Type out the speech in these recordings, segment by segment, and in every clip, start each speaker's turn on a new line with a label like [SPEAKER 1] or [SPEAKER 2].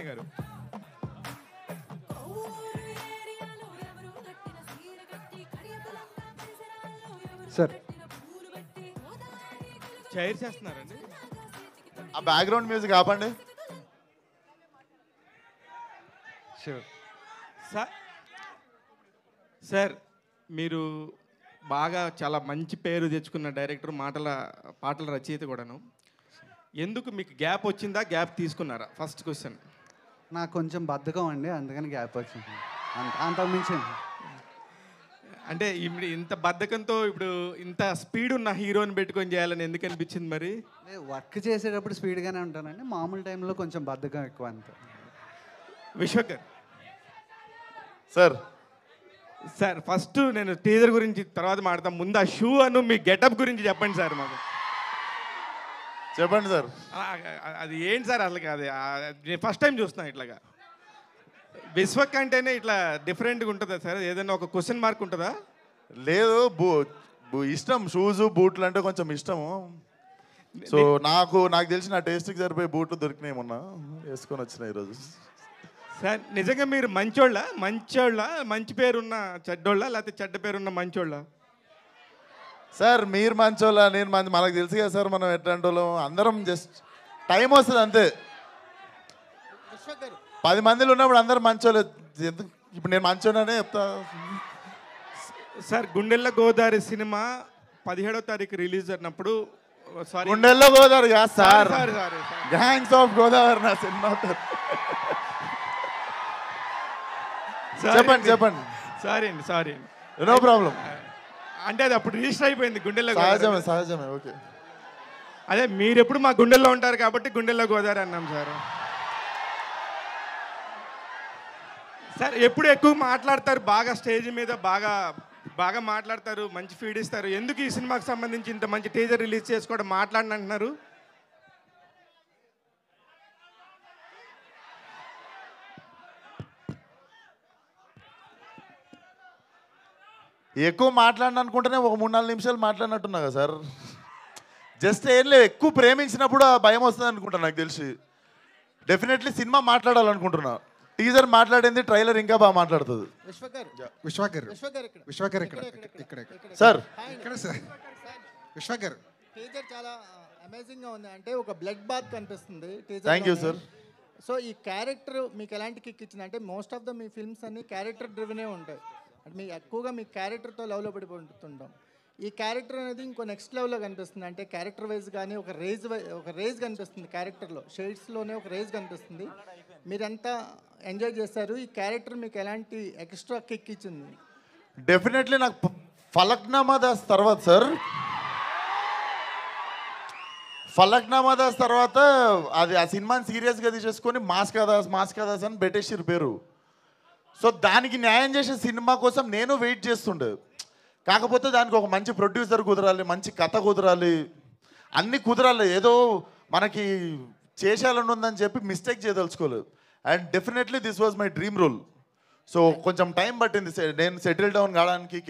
[SPEAKER 1] కృష్ణ గారు.
[SPEAKER 2] Sir
[SPEAKER 1] chair చేస్తున్నారండి.
[SPEAKER 3] ఆ బ్యాక్గ్రౌండ్ మ్యూజిక్ ఆపండి.
[SPEAKER 2] షూర్
[SPEAKER 1] సార్ మీరు బాగా చాలా మంచి పేరు తెచ్చుకున్న డైరెక్టర్, పాటల రచయిత కూడాను. ఎందుకు మీకు గ్యాప్ వచ్చిందా, గ్యాప్ తీసుకున్నారా? First question.
[SPEAKER 2] నాకు కొంచెం బద్ధకం అండి, అందుకని గ్యాప్ వచ్చింది. అంతకుమించి
[SPEAKER 1] అంటే ఇప్పుడు ఇంత బద్ధకంతో ఇప్పుడు ఇంత స్పీడ్ ఉన్న హీరోని పెట్టుకొని చేయాలని ఎందుకు అనిపించింది మరి?
[SPEAKER 2] వర్క్ చేసేటప్పుడు స్పీడ్గానే ఉంటానండి, మామూలు టైంలో కొంచెం బద్ధకం ఎక్కువ అంతే.
[SPEAKER 1] విశ్వకర్
[SPEAKER 3] సార్
[SPEAKER 1] సార్ ఫస్ట్ నేను టీజర్ గురించి తర్వాత మాట్లాడతాం. ముందు ఆ షూ అను మీ గెటప్ గురించి చెప్పండి సార్ మాకు.
[SPEAKER 3] చెప్పండి సార్.
[SPEAKER 1] అది ఏంటి సార్ అసలు? అది నేను ఫస్ట్ టైం చూస్తున్నాను ఇట్లాగా. విశ్వక్ అంటేనే ఇట్లా డిఫరెంట్గా ఉంటుందా సార్? ఏదైనా ఒక క్వశ్చన్ మార్క్ ఉంటుందా?
[SPEAKER 3] లేదు, ఇష్టం షూస్ బూట్లు అంటే కొంచెం ఇష్టము. సో నాకు తెలిసి నా టేస్ట్కి సరిపోయే బూట్లు దొరికినాయి, మొన్న వేసుకొని వచ్చినాయి ఈరోజు.
[SPEAKER 1] సార్ నిజంగా మీరు మంచి పేరున్న చెడ్డోళ్ళ, లేకపోతే చెడ్డ పేరున్న మంచోళ్ళ?
[SPEAKER 3] సార్ మీరు మంచోళ్ళ, నేను మనకు తెలుసు కదా సార్ మనం ఎట్లాంటి వాళ్ళం. అందరం జస్ట్ టైం వస్తుంది అంతే. 10 మందిలో ఉన్నప్పుడు అందరం మంచోళ్ళు. ఇప్పుడు నేను మంచోళ్ళనే చెప్తా.
[SPEAKER 1] సార్ గుండెల్ల గోదావరి సినిమా 17వ తారీఖు రిలీజ్ అయినప్పుడు, సారీ
[SPEAKER 3] గుండెల్లో గోదావరి కాదు sir,
[SPEAKER 1] sorry
[SPEAKER 3] gangs of Godavari నా సినిమా. చెప్పండి
[SPEAKER 1] సారీ అండి.
[SPEAKER 3] No problem.
[SPEAKER 1] అంటే అది అప్పుడు రిజిస్టర్ అయిపోయింది గుండెల్లో.
[SPEAKER 3] సహజమే ఓకే.
[SPEAKER 1] అదే మీరు ఎప్పుడు మా గుండెల్లో ఉంటారు కాబట్టి గుండెల్లో గోదావరి అన్నాం సార్. సార్ ఎప్పుడు ఎక్కువ మాట్లాడతారు, బాగా స్టేజ్ మీద బాగా మాట్లాడతారు, మంచి ఫీడ్ ఇస్తారు. ఎందుకు ఈ సినిమాకి సంబంధించి ఇంత మంచి టీజర్ రిలీజ్ చేసుకోవడం మాట్లాడని అంటున్నారు?
[SPEAKER 3] ఎక్కువ మాట్లాడిన అనుకుంటేనే ఒక 3-4 నిమిషాలు మాట్లాడినట్టున్నా కదా సార్. జస్ట్ ఏం లేదు, ఎక్కువ ప్రేమించినప్పుడు ఆ భయం వస్తుంది అనుకుంటా. నాకు తెలిసి డెఫినెట్లీ సినిమా మాట్లాడాలనుకుంటున్నా. టీజర్ మాట్లాడింది, ట్రైలర్ ఇంకా బాగా మాట్లాడుతుంది.
[SPEAKER 4] విశ్వకర్ ఇక్కడ
[SPEAKER 3] సార్
[SPEAKER 4] విశ్వకర్
[SPEAKER 5] టీజర్ చాలా అమేజింగ్ గా ఉంది. అంటే ఒక బ్లడ్ బాత్ కనిపిస్తుంది teaser.
[SPEAKER 3] Thank you sir.
[SPEAKER 5] So ఈ క్యారెక్టర్ మీకు ఎలాంటి కిక్ ఇచ్చింది? అంటే most of the me films అన్ని క్యారెక్టర్ డ్రివెనే ఉంటాయి. అంటే మీ ఎక్కువగా మీ క్యారెక్టర్తో లవ్లో పడిపోతుంటాం. ఈ క్యారెక్టర్ అనేది ఇంకో నెక్స్ట్ లెవెల్లో కనిపిస్తుంది. అంటే క్యారెక్టర్ వైజ్ కానీ ఒక రేజ్ కనిపిస్తుంది క్యారెక్టర్లో, షేడ్స్లోనే ఒక రేజ్ కనిపిస్తుంది. మీరంతా ఎంజాయ్ చేస్తారు. ఈ క్యారెక్టర్ మీకు ఎలాంటి ఎక్స్ట్రా కిక్ ఇచ్చింది?
[SPEAKER 3] డెఫినెట్లీ నాకు ఫలక్నామా దాస్ తర్వాత సార్, ఫలక్నామా దాస్ తర్వాత అది ఆ సినిమాని సీరియస్గా తీసేసుకొని మాస్ కాదాస్ అని పెట్టేసిరు పేరు. సో దానికి న్యాయం చేసే సినిమా కోసం నేను వెయిట్ చేస్తుండే. కాకపోతే దానికి ఒక మంచి ప్రొడ్యూసర్ కుదరాలి, మంచి కథ కుదరాలి, అన్నీ కుదరాలి. ఏదో మనకి చేసేయాలని ఉందని చెప్పి మిస్టేక్ చేయదలుచుకోలేదు. And definitely this was my dream role. So కొంచెం టైం పట్టింది నేను సెటిల్ డౌన్ కావడానికి,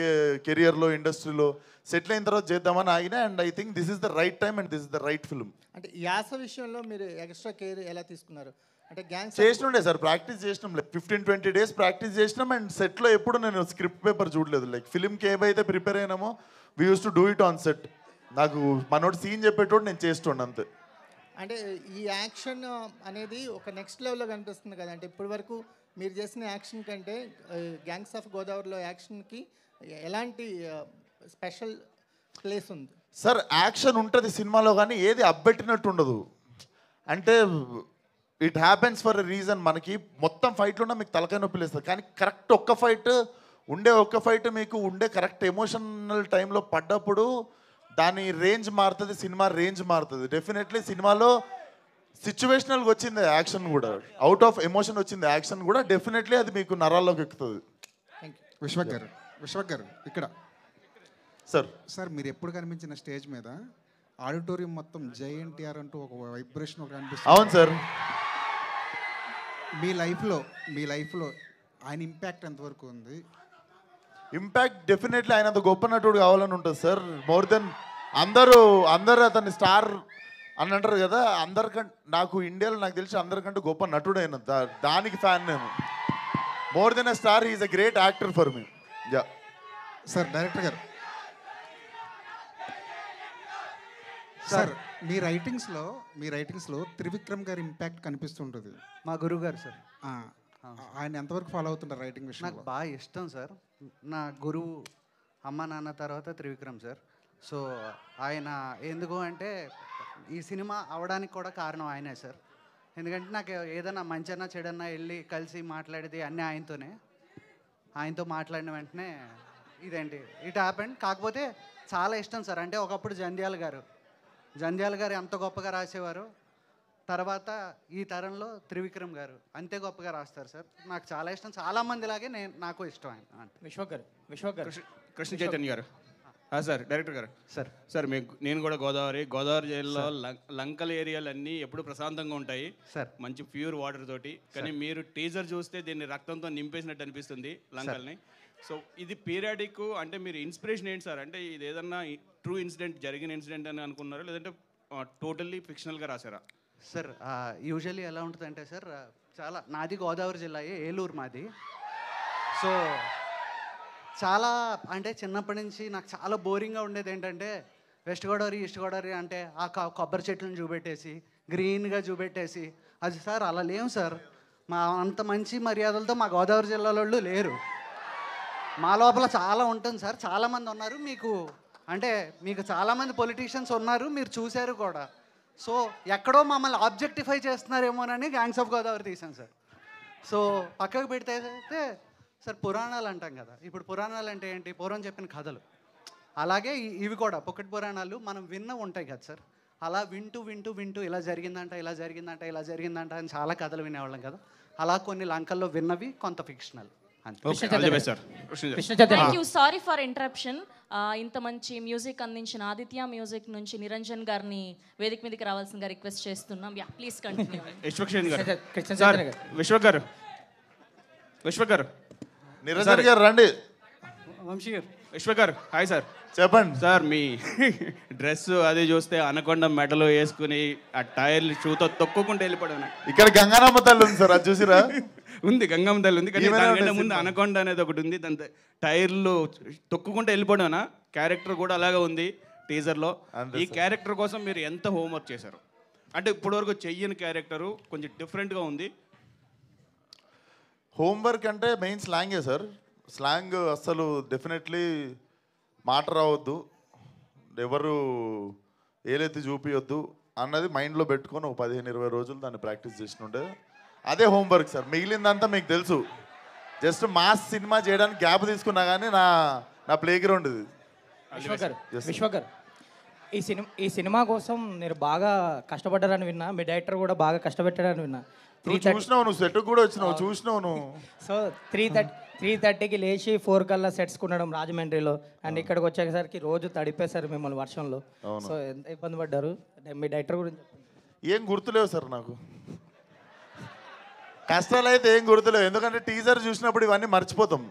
[SPEAKER 3] కెరియర్లో ఇండస్ట్రీలో సెటిల్ అయిన తర్వాత చేద్దామని ఆగినా. And I think this is the right time and this is the right film.
[SPEAKER 5] అంటే యాస విషయంలో మీరు ఎక్స్ట్రా కేర్ ఎలా తీసుకున్నారు? అంటే గ్యాంగ్స్
[SPEAKER 3] చేసినుండే సార్, ప్రాక్టీస్ చేసినాం. లైక్ 15-20 డేస్ ప్రాక్టీస్ చేసినాం. అండ్ సెట్లో ఎప్పుడు నేను స్క్రిప్ట్ పేపర్ చూడలేదు. లైక్ ఫిల్మ్కి ఏవైతే ప్రిపేర్ అయినామో we use to do it on set. నాకు మనోడు సీన్ చెప్పేటోడు నేను చేస్తుండే అంతే.
[SPEAKER 5] అంటే ఈ యాక్షన్ అనేది ఒక నెక్స్ట్ లెవెల్లో కనిపిస్తుంది కదా. అంటే ఇప్పటి వరకు మీరు చేసిన యాక్షన్ కంటే గ్యాంగ్స్ ఆఫ్ గోదావరిలో యాక్షన్కి ఎలాంటి స్పెషల్ ప్లేస్ ఉంది?
[SPEAKER 3] సార్ యాక్షన్ ఉంటుంది సినిమాలో, కానీ ఏది అబ్బెట్టినట్టు ఉండదు. అంటే it happens for a reason. మనకి మొత్తం ఫైట్లో ఉన్న మీకు తలకాయ నొప్పి లేస్తుంది, కానీ కరెక్ట్ ఒక్క ఫైట్ మీకు ఉండే కరెక్ట్ ఎమోషనల్ టైంలో పడ్డప్పుడు దాని రేంజ్ మారుతుంది, సినిమా రేంజ్ మారుతుంది. డెఫినెట్లీ సినిమాలో సిచ్యువేషనల్గా వచ్చింది యాక్షన్ కూడా, అవుట్ ఆఫ్ ఎమోషన్ వచ్చింది యాక్షన్ కూడా. డెఫినెట్లీ అది మీకు నరాల్లోకి ఎక్కుతుంది.
[SPEAKER 4] విశ్వక్ గారు ఇక్కడ సార్ మీరు ఎప్పుడు కనిపించిన స్టేజ్ మీద ఆడిటోరియం మొత్తం జై ఎన్టీఆర్ అంటూ ఒక వైబ్రేషన్ ఒక అనిపిస్తుంది.
[SPEAKER 3] అవును సార్.
[SPEAKER 4] మీ లైఫ్లో ఆయన ఇంపాక్ట్ ఎంతవరకు ఉంది?
[SPEAKER 3] ఇంపాక్ట్ డెఫినెట్లీ ఆయన అంత గొప్ప నటుడు కావాలని ఉంటుంది సార్. మోర్ దెన్ అందరూ అతన్ని స్టార్ అని అంటారు కదా, అందరికంటే నాకు ఇండియాలో నాకు తెలిసి అందరికంటే గొప్ప నటుడైన దానికి ఫ్యాన్ నేను. More than a star, is a great actor for me. Yeah
[SPEAKER 4] sir director గారు, సార్ మీ రైటింగ్స్లో త్రివిక్రమ్ గారి ఇంపాక్ట్ కనిపిస్తుంటుంది.
[SPEAKER 2] మా గురువు గారు సార్.
[SPEAKER 4] ఆ, ఆయన ఎంతవరకు ఫాలో అవుతుంటారు రైటింగ్
[SPEAKER 2] నాకు
[SPEAKER 4] విషయంలో?
[SPEAKER 2] బాగా ఇష్టం సార్. నా గురువు అమ్మ నాన్న తర్వాత త్రివిక్రమ్ సార్. సో ఆయన ఎందుకు అంటే ఈ సినిమా అవడానికి కూడా కారణం ఆయనే సార్. ఎందుకంటే నాకు ఏదైనా మంచన్నా చెడన్నా వెళ్ళి కలిసి మాట్లాడేది అన్నీ ఆయనతో మాట్లాడిన వెంటనే ఇదేంటి ఇట్ హ్యాపెండ్. కాకపోతే చాలా ఇష్టం సార్. అంటే ఒకప్పుడు జంధ్యాల గారు ఎంత గొప్పగా రాసేవారు, తర్వాత ఈ తరంలో త్రివిక్రమ్ గారు అంతే గొప్పగా రాస్తారు సార్. నాకు చాలా ఇష్టం, చాలామందిలాగే నాకు ఇష్టం ఆయన.
[SPEAKER 6] విశ్వక్ గారు కృష్ణ చైతన్య గారు. సార్ డైరెక్టర్ గారు.
[SPEAKER 2] సార్
[SPEAKER 6] నేను కూడా గోదావరి జిల్లాలో లంకల్ ఏరియాలన్నీ ఎప్పుడు ప్రశాంతంగా ఉంటాయి
[SPEAKER 2] సార్.
[SPEAKER 6] మంచి ప్యూర్ వాటర్ తోటి. కానీ మీరు టీజర్ చూస్తే దీన్ని రక్తంతో నింపేసినట్టు అనిపిస్తుంది లంకల్ని. సో ఇది పీరియాడిక్ అంటే మీరు ఇన్స్పిరేషన్ ఏంటి సార్? అంటే ఇది ఏదన్నా ట్రూ ఇన్సిడెంట్ జరిగిన ఇన్సిడెంట్ అని అనుకున్నారా, లేదంటే టోటల్లీ ఫిక్షనల్గా రాశారా?
[SPEAKER 2] సార్ యూజువల్లీ ఎలా ఉంటుందంటే సార్, చాలా నాది గోదావరి జిల్లా, ఏలూరు మాది. సో చాలా అంటే చిన్నప్పటి నుంచి నాకు చాలా బోరింగ్గా ఉండేది ఏంటంటే వెస్ట్ గోదావరి ఈస్ట్ గోదావరి అంటే ఆ కొబ్బరి చెట్లను చూపెట్టేసి గ్రీన్గా చూపెట్టేసి అది సార్ అలా లేవు సార్. మా అంత మంచి మర్యాదలతో మా గోదావరి జిల్లాలో లేరు. మా లోపల చాలా ఉంటుంది సార్. చాలామంది ఉన్నారు, మీకు చాలామంది పొలిటీషియన్స్ ఉన్నారు, మీరు చూశారు కూడా. సో ఎక్కడో మమ్మల్ని ఆబ్జెక్టిఫై చేస్తున్నారేమోనని గ్యాంగ్స్ ఆఫ్ గోదావరి తీసాను సార్. సో పక్కకు పెడితే సార్ పురాణాలు అంటాం కదా, ఇప్పుడు పురాణాలు అంటే ఏంటి? పూర్వం చెప్పిన కథలు. అలాగే ఇవి కూడా పొక్కటి పురాణాలు మనం ఉంటాయి కదా సార్. అలా వింటూ ఇలా జరిగిందంట అని చాలా కథలు వినేవాళ్ళం కదా. అలా కొన్ని లంకల్లో విన్నవి కొంత fictional.
[SPEAKER 7] Thank you. Sorry for interruption. ఇంత మంచి మ్యూజిక్ అందించిన ఆదిత్య మ్యూజిక్ నుంచి నిరంజన్ గారిని వేదిక మీదకి రావాల్సిందిగా రిక్వెస్ట్ చేస్తున్నాం. Yeah please continue.
[SPEAKER 6] విశ్వక్ గారు
[SPEAKER 3] నిరంజన్ గారు రండి.
[SPEAKER 6] విశ్వక్ గారు హాయ్ సార్.
[SPEAKER 3] చెప్పండి
[SPEAKER 6] సార్. మీ డ్రెస్ అది చూస్తే అనకొండ మెడలో వేసుకుని ఆ టైర్లు షూతో తొక్కుకుంటూ వెళ్ళిపోవడం.
[SPEAKER 3] ఇక్కడ గంగానమ్మ తల్లి ఉంది సార్, అది చూసిరా?
[SPEAKER 6] ఉంది, గంగమ్మ తల్లి ఉంది, కానీ దానికంటే ముందు అనకొండ అనేది ఒకటి ఉంది. దాని టైర్లు తొక్కుకుంటూ వెళ్ళిపోవడం క్యారెక్టర్ కూడా అలాగే ఉంది టీజర్లో. ఈ క్యారెక్టర్ కోసం మీరు ఎంత హోంవర్క్ చేశారు? అంటే ఇప్పటివరకు చెయ్యని క్యారెక్టరు కొంచెం డిఫరెంట్గా ఉంది.
[SPEAKER 3] హోంవర్క్ అంటే మెయిన్ స్లాంగే సార్. స్లాంగ్ అస్సలు డెఫినెట్లీ మాట రావద్దు, ఎవరు ఏలెత్తి చూపించొద్దు అన్నది మైండ్లో పెట్టుకొని ఒక 15-20 రోజులు దాన్ని ప్రాక్టీస్ చేసినుండే. అదే హోంవర్క్ సార్. మిగిలిందంతా మీకు తెలుసు. జస్ట్ మాస్ సినిమా చేయడానికి గ్యాప్ తీసుకున్నా కానీ నా ప్లే గ్రౌండ్ ఇది.
[SPEAKER 8] విశ్వక్ గారు ఈ సినిమా కోసం మీరు బాగా కష్టపడ్డారని విన్నా, మీ డైరెక్టర్ కూడా బాగా కష్టపెట్టారని విన్నా.
[SPEAKER 3] చూసినావు, నువ్వు సెట్ కూడా వచ్చినావు, చూసినావు నువ్వు.
[SPEAKER 8] సో 3:30కి లేచి 4 కల్లా సెట్స్ కొనడం రాజమండ్రిలో, అండ్ ఇక్కడికి వచ్చేసరికి రోజు తడిపేశారు మిమ్మల్ని వర్షంలో. సో ఎంత ఇబ్బంది పడ్డారు? మీ డైరెక్టర్ గురించి
[SPEAKER 3] ఏం గుర్తులేవు సార్ నాకు. కష్టాలు అయితే ఏం గుర్తులేవు, ఎందుకంటే టీజర్ చూసినప్పుడు ఇవన్నీ మర్చిపోతాం.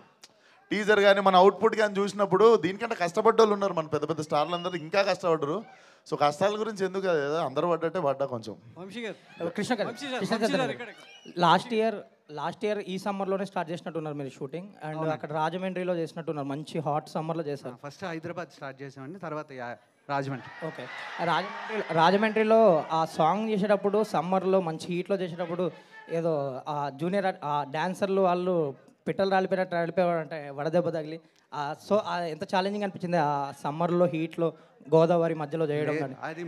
[SPEAKER 3] టీజర్ కానీ మన అవుట్పుట్ కానీ చూసినప్పుడు దీనికంటే కష్టపడ్డ వాళ్ళు ఉన్నారు, మన పెద్ద పెద్ద స్టార్లు అందరూ ఇంకా కష్టపడ్డరు. సో కష్టాల గురించి ఎందుకు కదా, అందరూ పడ్డట్టే పడ్డా కొంచెం.
[SPEAKER 8] లాస్ట్ ఇయర్ ఈ సమ్మర్లోనే స్టార్ట్ చేసినట్టున్నారు మీరు షూటింగ్, అండ్ అక్కడ రాజమండ్రిలో చేసినట్టున్నారు. మంచి హాట్ సమ్మర్లో చేశారు.
[SPEAKER 2] ఫస్ట్ హైదరాబాద్ స్టార్ట్ చేసామండి, తర్వాత రాజమండ్రి.
[SPEAKER 8] ఓకే. రాజమండ్రిలో ఆ సాంగ్ చేసేటప్పుడు సమ్మర్లో మంచి హీట్లో చేసేటప్పుడు ఏదో ఆ జూనియర్ ఆ డాన్సర్లు వాళ్ళు పిట్టలు రాలిపోయారు అంటే వడదెబ్బ తగిలి. సో ఎంత ఛాలెంజింగ్ అనిపించింది ఆ సమ్మర్లో హీట్లో గోదావరి మధ్యలో చేయడం?
[SPEAKER 2] అది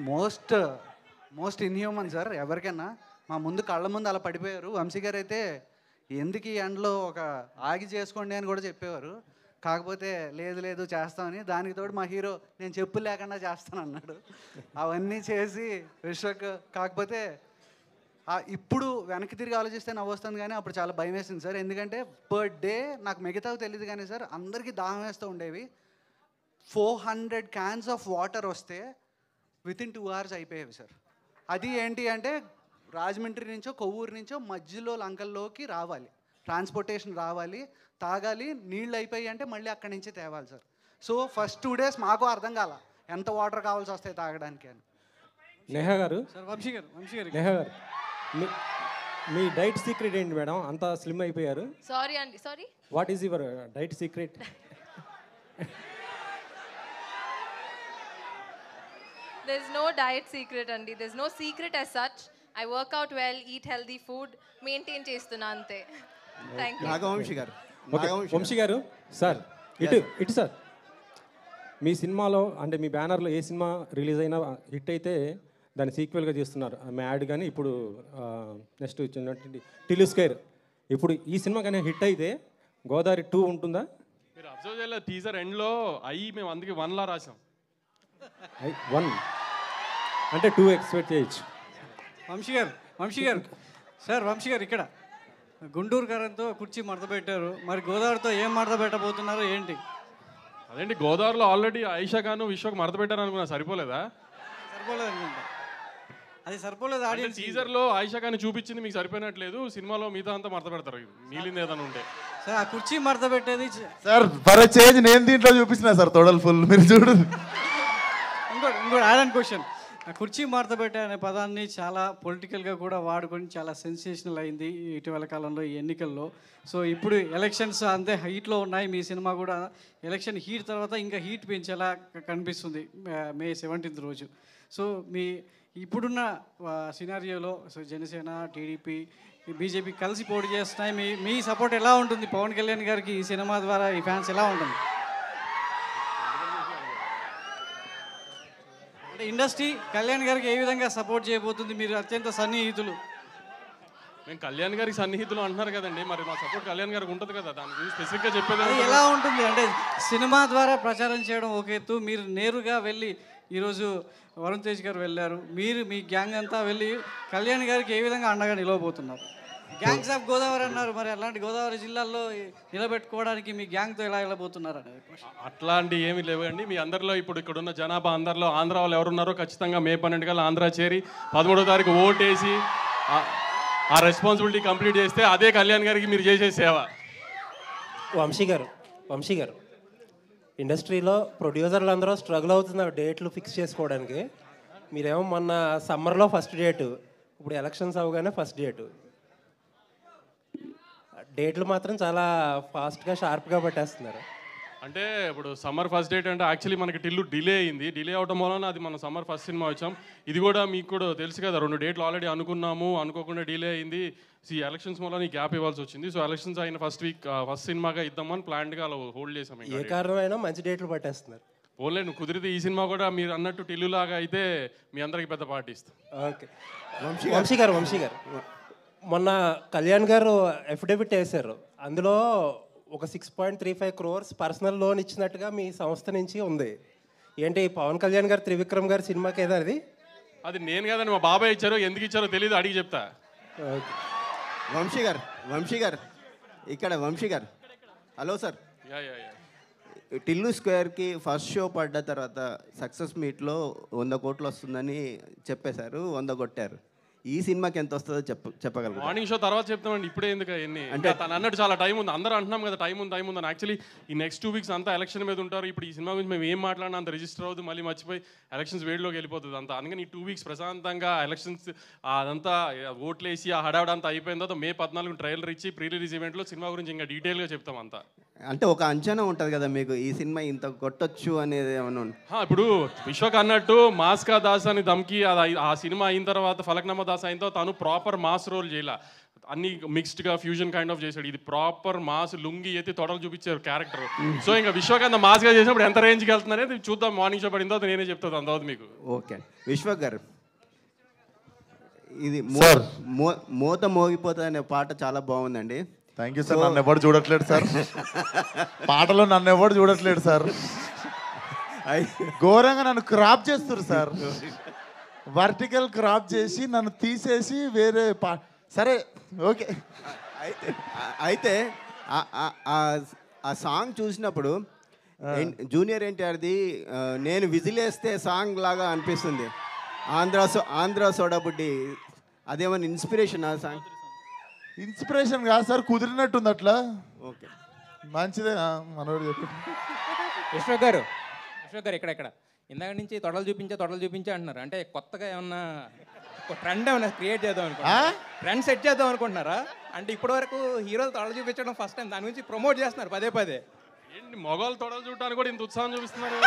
[SPEAKER 2] మోస్ట్ ఇన్హ్యూమన్ సార్. ఎవరికైనా మా ముందు కళ్ళ ముందు అలా పడిపోయారు. వంశీ గారు అయితే ఎందుకు ఈ ఎండలో ఒక ఆగి చేసుకోండి అని కూడా చెప్పేవారు. కాకపోతే లేదు చేస్తామని, దానికి తోడు మా హీరో నేను చెప్పులు లేకుండా చేస్తాను అన్నాడు. అవన్నీ చేసి విశ్వక్. కాకపోతే ఇప్పుడు వెనక్కి తిరిగి ఆలోచిస్తే నవ్వొస్తుంది, కానీ అప్పుడు చాలా భయం వేసింది సార్. ఎందుకంటే పర్ డే నాకు మిగతావి తెలియదు కానీ సార్ అందరికీ దాహం వేస్తూ ఉండేవి. 400 cans ఆఫ్ వాటర్ వస్తే వితిన్ 2 hours అయిపోయేవి సార్. అది ఏంటి అంటే రాజమండ్రి నుంచో కొవ్వూరు నుంచో మధ్యలో లంకల్లోకి రావాలి, ట్రాన్స్పోర్టేషన్ రావాలి, తాగాలి, నీళ్ళు అయిపోయి అంటే మళ్ళీ అక్కడి నుంచి తేవాలి సార్. సో ఫస్ట్ 2 days మాకు అర్థం కాల ఎంత వాటర్ కావాల్సి వస్తాయి తాగడానికి అని.
[SPEAKER 9] నేహా గారు
[SPEAKER 10] సార్ వంశీ గారు
[SPEAKER 9] నేహా గారు మీ డైట్ సీక్రెట్ ఏంటి మేడం? అంత స్లిమ్ అయిపోయారు.
[SPEAKER 11] సారీ అండి, sorry.
[SPEAKER 9] What is your diet secret?
[SPEAKER 11] There's no diet secret అండి. There's no secret as such. I work out well, eat healthy food, maintain చేస్తున్నా అంతే. Thank you.
[SPEAKER 12] నాగవంశీ గారు.
[SPEAKER 9] వంశీ గారు సార్ ఇటు సార్, మీ సినిమాలో అంటే మీ బ్యానర్లో ఏ సినిమా రిలీజ్ అయినా హిట్ అయితే దాన్ని సీక్వెల్గా చేస్తున్నారు. ఆమె యాడ్ కానీ ఇప్పుడు నెక్స్ట్ వచ్చినటువంటి టిల్లు స్క్వేర్. ఇప్పుడు ఈ సినిమా కానీ హిట్ అయితే గోదావరి 2 ఉంటుందా?
[SPEAKER 13] మీరు అబ్జర్వ్ చేయలేదు, టీజర్ ఎండ్లో మేము అందుకే 1లా రాసాం.
[SPEAKER 9] 1 అంటే 2 ఎక్స్పెక్ట్ చేయొచ్చు.
[SPEAKER 10] వంశీ గారు సార్, వంశీ గారు ఇక్కడ గుంటూరు కారంతో కుర్చీ మడత పెట్టారు, మరి గోదావరితో ఏం మడత పెట్టబోతున్నారు ఏంటి?
[SPEAKER 13] అదేంటి, గోదావరిలో ఆల్రెడీ ఆయిషా ఖాన్ విశ్వకు మడత పెట్టారు అనుకున్నా, సరిపోలేదా?
[SPEAKER 10] సరిపోలేదు అనుకుంటా, అది సరిపోలేదు. ఆడియన్స్
[SPEAKER 13] టీజర్లో ఆయిషా ఖాన్ చూపించింది మీకు సరిపోయినట్లేదు, సినిమాలో మిగతా అంతా మడత పెడతారు, మిగిలింది ఏదైనా ఉంటే.
[SPEAKER 10] సార్ ఆ కుర్చీ మడత పెట్టేది
[SPEAKER 3] సార్ ఫర్ చేంజ్ నేను దీంట్లో చూపిస్తున్నా సార్ తొడలు ఫుల్, మీరు చూడు.
[SPEAKER 10] ఇంకోటి యాడ్ అండ్ క్వశ్చన్, కుర్చీ మడత పెట్టే అనే పదాన్ని చాలా పొలిటికల్గా కూడా వాడుకొని చాలా సెన్సేషనల్ అయింది ఇటీవల కాలంలో ఈ ఎన్నికల్లో. సో ఇప్పుడు ఎలక్షన్స్ అంతే హీట్లో ఉన్నాయి, మీ సినిమా కూడా ఎలక్షన్ హీట్ తర్వాత ఇంకా హీట్ పెంచేలా కనిపిస్తుంది మే 17th రోజు. సో మీ ఇప్పుడున్న సినారియోలో సో జనసేన, టీడీపీ, బీజేపీ కలిసి పోటీ చేస్తున్నాయి, మీ సపోర్ట్ ఎలా ఉంటుంది పవన్ కళ్యాణ్ గారికి ఈ సినిమా ద్వారా? ఈ ఫ్యాన్స్ ఎలా ఉంటుంది? అంటే ఇండస్ట్రీ కళ్యాణ్ గారికి ఏ విధంగా సపోర్ట్ చేయబోతుంది? మీరు అత్యంత సన్నిహితులు.
[SPEAKER 13] మేము కళ్యాణ్ గారికి సన్నిహితులు అంటున్నారు కదండి, మరి మా సపోర్ట్ కళ్యాణ్ గారికి ఉంటుంది కదా, దాని గురించి స్పెసిఫిక్గా చెప్పేది
[SPEAKER 10] ఎలా ఉంటుంది? అంటే సినిమా ద్వారా ప్రచారం చేయడం ఒక ఎత్తు, మీరు నేరుగా వెళ్ళి ఈరోజు వరుణ్ తేజ్ గారు వెళ్ళారు, మీరు మీ గ్యాంగ్ అంతా వెళ్ళి కళ్యాణ్ గారికి ఏ విధంగా అండగా నిలవబోతున్నారు? గ్యాంగ్స్ ఆఫ్ గోదావరి అన్నారు, మరి అలాంటి గోదావరి జిల్లాల్లో నిలబెట్టుకోవడానికి మీ గ్యాంగ్తో ఎలా వెళ్ళబోతున్నారు అనేది?
[SPEAKER 13] అట్లాంటి ఏమీ లేవండి. మీ అందరిలో ఇప్పుడు ఇక్కడ ఉన్న జనాభా అందరిలో ఆంధ్ర వాళ్ళు ఎవరున్నారో ఖచ్చితంగా మే 12 కల్లా ఆంధ్ర చేరి 13వ తారీఖు ఓటేసి ఆ రెస్పాన్సిబిలిటీ కంప్లీట్ చేస్తే అదే కళ్యాణ్ గారికి మీరు చేసే సేవ.
[SPEAKER 14] వంశీ గారు ఇండస్ట్రీలో ప్రొడ్యూసర్లు అందరూ స్ట్రగుల్ అవుతున్నారు డేట్లు ఫిక్స్ చేసుకోవడానికి. మీరేమో మొన్న సమ్మర్లో ఫస్ట్ డేటు, ఇప్పుడు ఎలక్షన్స్ అవగానే ఫస్ట్ డేట్లు మాత్రం చాలా ఫాస్ట్గా షార్ప్గా పట్టేస్తున్నారు.
[SPEAKER 13] అంటే ఇప్పుడు సమ్మర్ ఫస్ట్ డేట్ అంటే యాక్చువల్లీ మనకి టిల్లు డిలే అయింది, డిలే అవడం వలన అది మనం సమ్మర్ ఫస్ట్ సినిమా వచ్చాం. ఇది కూడా మీకు కూడా తెలుసు కదా, 2 డేట్లు ఆల్రెడీ అనుకున్నాము, అనుకోకుండా డిలే అయింది. ఈ ఎలక్షన్స్ వల్ల గ్యాప్ ఇవ్వాల్సి వచ్చింది. సో ఎలక్షన్స్ అయిన ఫస్ట్ వీక్ ఫస్ట్ సినిమాగా ఇద్దామని ప్లాన్డ్గా అలా హోల్డ్ చేసాం.
[SPEAKER 14] ఏ కారణమైనా మంచి డేట్లు పట్టేస్తున్నారు.
[SPEAKER 13] పోలే, నువ్వు కుదిరితే ఈ సినిమా కూడా మీరు అన్నట్టు టిల్లు లాగా అయితే మీ అందరికి పెద్ద పార్టీ ఇస్తాం.
[SPEAKER 14] ఓకే వంశీ గారు మొన్న కళ్యాణ్ గారు అఫిడవిట్ వేశారు, అందులో ఒక 6.35 crores పర్సనల్ లోన్ ఇచ్చినట్టుగా మీ సంస్థ నుంచి ఉంది. ఏంటి పవన్ కళ్యాణ్ గారు త్రివిక్రమ్ గారి సినిమాకి ఏదా అది?
[SPEAKER 13] అది నేను కదండి, మా బాబాయ్ ఇచ్చారో, ఎందుకు ఇచ్చారో తెలియదు, అడిగి చెప్తా.
[SPEAKER 12] వంశీ గారు ఇక్కడ Vamsi garu, hello sir.
[SPEAKER 13] Yeah
[SPEAKER 12] Tillu స్క్వేర్కి ఫస్ట్ షో పడ్డ తర్వాత సక్సెస్ మీట్లో 100 కోట్లు వస్తుందని చెప్పేశారు, 100 కొట్టారు. ఈ సినిమాకి ఎంత వస్తుందో చెప్పగలరు?
[SPEAKER 13] మార్నింగ్ షో తర్వాత చెప్తామండి, ఇప్పుడే ఎందుకు అవన్నీ? అంటే తను అన్నట్టు చాలా టైం ఉంది, అందరూ అంటున్నాం కదా టైం ఉంది అని. యాక్చువల్లీ ఈ నెక్స్ట్ 2 weeks అంతా ఎలక్షన్ మీద ఉంటారు. ఇప్పుడు ఈ సినిమా గురించి మేము ఏం మాట్లాడినా అంత రిజిస్టర్ అవుతుంది, మళ్ళీ మర్చిపోయి ఎలక్షన్స్ వేడిలోకి వెళ్ళిపోతుంది అంతా. అందుకని ఈ 2 weeks ప్రశాంతంగా ఎలక్షన్స్ అదంతా ఓట్లేసి ఆ హడావిడంతా అయిపోయిన తర్వాత మే 14 ట్రైలర్ ఇచ్చి ప్రీ రిలీజ్ ఈవెంట్లో సినిమా గురించి ఇంకా డీటెయిల్గా చెప్తాం అంతా.
[SPEAKER 12] అంటే ఒక అంచనా ఉంటుంది కదా మీకు, ఈ సినిమా ఇంత కొట్టొచ్చు అనేది ఏమన్నా?
[SPEAKER 13] ఇప్పుడు విశ్వక్ అన్నట్టు మాస్కా దాస్ అని దమ్కి ఆ సినిమా అయిన తర్వాత ఫలక్నామా దాస్ అయిన తర్వాత తను ప్రాపర్ మాస్ రోల్ చేయాల, అన్ని మిక్స్డ్గా ఫ్యూజన్ కైండ్ ఆఫ్ చేశాడు. ఇది ప్రాపర్ మాస్, లుంగి ఎత్తి తొడలు చూపించారు క్యారెక్టర్. సో ఇంకా విశ్వక్ మాస్గా చేసినప్పుడు ఎంత రేంజ్కి వెళ్తున్నారనేది చూద్దాం, మార్నింగ్ షో పడిన తర్వాత నేనే చెప్తాను అంత మీకు.
[SPEAKER 12] ఓకే విశ్వక్ గారు, ఇది మోత మోగిపోతా అనే పాట చాలా బాగుందండి.
[SPEAKER 3] Thank you sir. నన్ను ఎవరు చూడట్లేదు సార్, పాటలో నన్ను ఎవరు చూడట్లేదు సార్, ఘోరంగా నన్ను క్రాప్ చేస్తారు సార్, వర్టికల్ క్రాప్ చేసి నన్ను తీసేసి వేరే సరే ఓకే.
[SPEAKER 12] అయితే ఆ సాంగ్ చూసినప్పుడు జూనియర్ ఎన్టీఆర్ది నేను విజిలేస్తే సాంగ్ లాగా అనిపిస్తుంది. ఆంధ్ర సోడా బుడ్డి, అదేమన్నా ఇన్స్పిరేషన్ ఆ సాంగ్?
[SPEAKER 3] ఇన్స్పిరేషన్ కాదు సార్, కుదిరినట్టుంది అట్లా.
[SPEAKER 12] ఓకే
[SPEAKER 3] మంచిదే మనోడు చెప్పి.
[SPEAKER 15] విశ్వక్ గారు ఇక్కడ ఇందాక నుంచి తొడలు చూపించే అంటున్నారు. అంటే కొత్తగా ఏమన్నా ట్రెండ్ ఏమన్నా క్రియేట్ చేద్దాం అనుకుంటున్నారా? ట్రెండ్ సెట్ చేద్దాం అనుకుంటున్నారా? అంటే ఇప్పటివరకు హీరోలు తొడలు చూపించడం ఫస్ట్ టైం, దాని గురించి ప్రమోట్ చేస్తున్నారు పదే.
[SPEAKER 13] ఏంటి మగవాళ్ళు తొడలు చూడటానికి కూడా ఇంత ఉత్సాహం చూపిస్తున్నారు?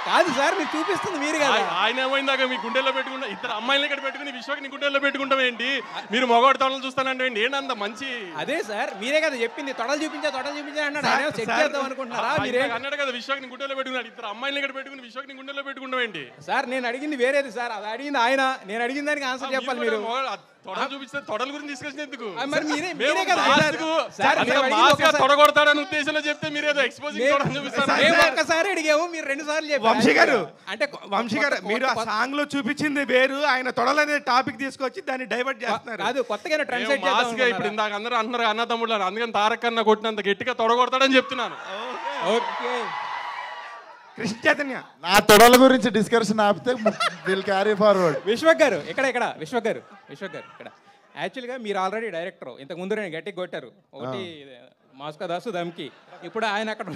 [SPEAKER 15] కాదు సార్, మీరు చూపిస్తుంది మీరు కదా.
[SPEAKER 13] ఆయన ఏమైందాక మీ గుండెల్లో పెట్టుకుంటా, ఇద్దరు అమ్మాయిలు ఇక్కడ పెట్టుకుని విశ్వకి నీ గుండెల్లో పెట్టుకుంటాం ఏంటి? మీరు మగవాడి తొడలు చూస్తానంటే ఏంటంత మంచి?
[SPEAKER 15] అదే సార్, మీరే కదా చెప్పింది తొడలు చూపించా అన్నాడు. సెట్ చేద్దాం అనుకుంటున్నారా? మీరే
[SPEAKER 13] అన్నాడు కదా విశ్వకి నీ గుండెల్లో పెట్టుకున్నాడు. ఇద్దరు అమ్మాయిలు ఇక్కడ పెట్టుకుని విశ్వకి నీ గుండెల్లో పెట్టుకుంటాం ఏంటి?
[SPEAKER 15] సార్ నేను అడిగింది వేరేది సార్, అది అడిగింది ఆయన. నేను అడిగిన దానికి ఆన్సర్ చెప్పాలి మీరు.
[SPEAKER 13] తొడలు చూపిస్తే తొడల గురించి డిస్కషన్ ఎందుకు? తొడగొడతాడని ఉద్దేశంలో చెప్తే మీరు ఏదో ఎక్స్పోజింగ్ చూపిస్తారు.
[SPEAKER 15] ఒక్కసారి అడిగాము, మీరు 2 సార్లు చెప్పారు.
[SPEAKER 1] వంశీ గారు అంటే వంశీ గారు మీరు ఆ సాంగ్ లో చూపించింది వేరు, ఆయన తొడలనే టాపిక్ తీసుకొచ్చి దాన్ని డైవర్ట్ చేస్తున్నారు.
[SPEAKER 15] కాదు, కొత్తగా ట్రెండ్ సెట్
[SPEAKER 13] చేద్దాం. ఇప్పుడు ఇందాక అందరూ అంటున్నారు అన్న తమ్ముళ్ళు, అందుకని తారక్ అన్న కొట్టినంత గట్టిగా తొడగొడతాడని చెప్తున్నాను.
[SPEAKER 15] ఓకే
[SPEAKER 1] కృష్ణ చైతన్య,
[SPEAKER 3] నా తొడల గురించి డిస్కషన్ ఆపితే విల్ క్యారీ ఫార్వర్డ్.
[SPEAKER 15] విశ్వక్ గారు ఇక్కడ విశ్వక్ గారు ఇక్కడ యాక్చువల్గా మీరు ఆల్రెడీ డైరెక్టర్. ఇంతకు ముందు నేను గట్టిగా కొట్టారు ఒకటి మాస్కా దాసు దమ్కి. ఇప్పుడు ఆయన అక్కడ